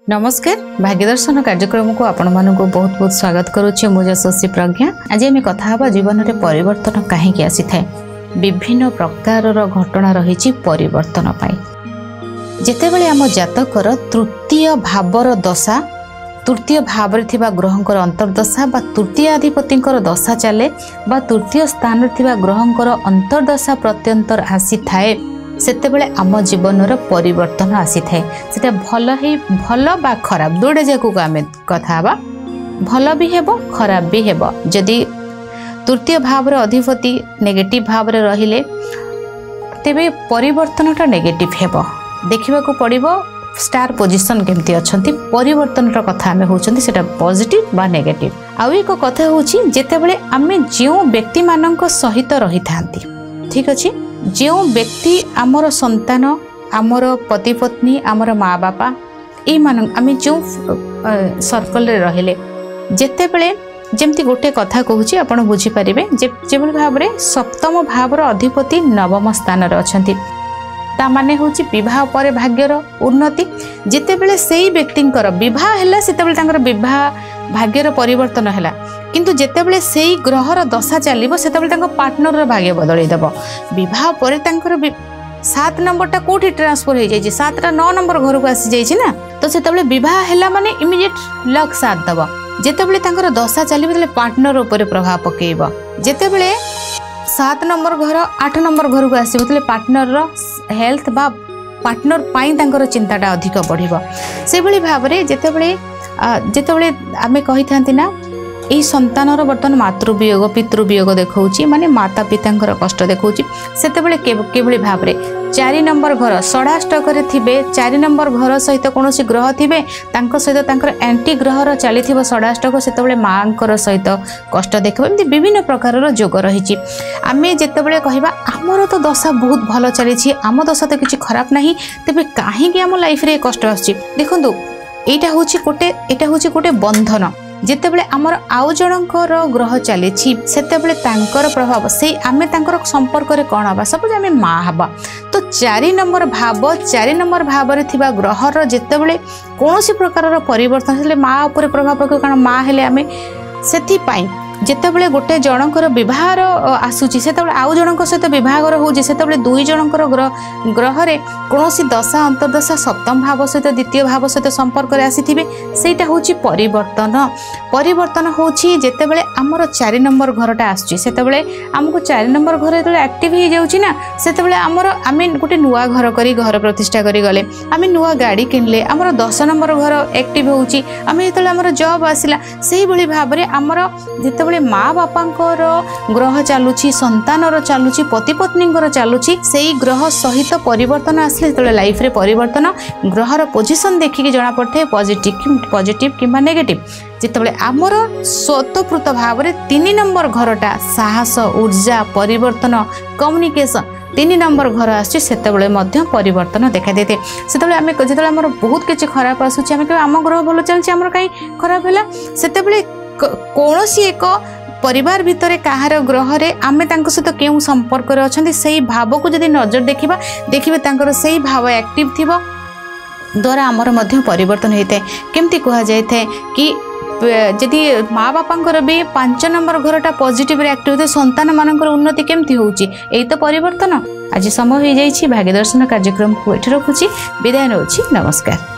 नमस्कार भाग्यदर्शन कार्यक्रम को आपण मानक बहुत बहुत स्वागत करुच्ची मु यशस्वी प्रज्ञा। आज आम कथा जीवन में परिवर्तन कहीं आसी था विभिन्न प्रकार घटना रही परिवर्तन जितेबले आम जातकर तृतीय भावर दशा तृतीय भाव ग्रहंकर अंतर्दशा बा तृतीय अधिपति दशा चले बा तृतीय स्थान ग्रहंकर अंतर्दशा प्रत्यंतर आसी थाए सेतेबेले आम जीवन परिवर्तन आसी थाए सेटा भल बा खराब दुईटा जाक आम कथा भल भी हेबो खराब भी हेबो। जदि तृतीय भाव अधिपति नेगेटिव भाव रहिले तेबे परिवर्तनटा नेगेटिव हेबो। देखिबा को पड़िबो स्टार पोजिशन केमती अछंती परिवर्तन कथा आम होउछंती सेटा पॉजिटिव बा नेगेटिव। आउ एक कथा होउछि जेतेबेले आमे जो व्यक्ति मानक सहित रही थांती ठीक अछि जो व्यक्ति आमर संतान आमर पति पत्नी आमर माँ बापा ये मान आम जो सर्कल रहिले जेतेबेले जेमती गोटे कथा कहूँ आप बुझीपारे जो भाव में सप्तम भावर अधिपति नवम स्थान अच्छी ता माने होची विवाह पर भाग्यर उन्नति जितेबेले सेही व्यक्तिंकर विवाह हैला सेतेबेले तांकर विवाह भाग्यर परिवर्तन हैला किंतु जेतेबेले सेही ग्रहर दशा चलिबो सेतेबेले तांको पार्टनर रो भाग्य बदलै देबो। विवाह पर तांकर 7 नंबरटा कोठी ट्रांसफर हो जाइछि 7 रा 9 नंबर घर को आसी जाइछि ना तो सेतेबेले विवाह हैला माने इमीडिएट लक साथ दबो। जेतेबेले तांकर दशा चलिबो तले पार्टनर ऊपर प्रभाव पकेइबो। जेतेबेले 7 नंबर घर 8 नंबर घर को आसो तो पार्टनर रो हेल्थ बा पार्टनर पाई तांकर चिंताटा अधिक बढ़िबो। से भली भाव में जेतेबेले आमे कहि थांती ना यही संतानर बर्तमान मातृवियोग पितृवियोग देखौछि माने माता पितांकर कष्ट देखौछि सेतेबेले केभली भाव में 4 नंबर घर षडाष्टक थिबे 4 नंबर घर सहित कोनोसी ग्रह थिबे तांको सहित तांकर एंटी ग्रहर चलीथिबो षडाष्टक सेतेबेले मांकर सहित कष्ट देखबो। एमती विभिन्न प्रकार जोग रहिछि। आमे जेतेबेले कहिबा हमर तो दशा बहुत भलो चलीछि आम दशा तो किछि खराब नाही तेबे काहे कि आम लाइफ रे कष्ट आछि देखंतु एटा होछि गोटे बंधन जेतेबेले आमर आउ जनकर ग्रह चली सेतेबेले तांकर प्रभाव से आमे तांकर संपर्क रे कोन हबा सपोज आमे माँ हबा तो 4 नंबर भाव रे थिबा ग्रहर जेतेबेले कोनोसी प्रकार परिवर्तन हेले माँ ऊपर प्रभाव पके कारण माँ हेले आमे सेथि पाई जेतेबेले गोटे जनकर विवाहर आसुची सेतेबेले आउ जनकर सहित विवाहर होउची सेतेबेले दुई जनकर ग्रह रे कोनोसी दशा अंतर्दशा सप्तम भाव सहित द्वितीय भाव सहित संपर्क रे आसीथिबे सेटा होउची परिवर्तन होउची जेतेबेले हमर 4 नंबर घरटा आसुची सेतेबेले हमको 4 नंबर घर जेतेबेले एक्टिव हो जाउची ना सेतेबेले हमर आमे गोटे नुआ घर करी घर प्रतिष्ठा करी गले आमे नुआ गाड़ी किनले हमर 10 नंबर घर एक्टिव होउची आमे जेतेबेले हमर जॉब आसिला सेही भली भाव रे हमर जेतेबेले माँ बापांकर ग्रह चलुची संतानर चलुची पति पत्नींकर चलुची सेही ग्रह सहित परिवर्तन आसले जेतेबेले लाइफ रे परिवर्तन ग्रहर पोजिशन देखिकी जना पड़थे पॉजिटिव किंबा नेगेटिव। जितेबले आमर स्वतःप्रत भाव में 3 नंबर घरटा साहस ऊर्जा परिवर्तन कम्युनिकेशन 3 नंबर घर आसतेबले परिवर्तन देखा देते से आम जो आम बहुत किसी खराब आसूँ आम आम ग्रह भल चलती आम कहीं खराब है से कौन सी एक परिवार भितर कहार ग्रह रे आमे तांको सहित केउ संपर्क रे अछंती सेही भाव को जदि नजर देखिबे तांकर सेही भाव एक्टिव थिबो द्वारा आमर मध्य परिवर्तन होता है। केमती कह जाए कि जदि माँ बापांकर भी 5 नंबर घरटा पॉजिटिव एक्टिव होते संतान मानकर उन्नति केमती होउची एई तो परिवर्तन। आज समय हो जाइछि भाग्यदर्शन कार्यक्रम को एठी रखुछि विदाय नउछि नमस्कार।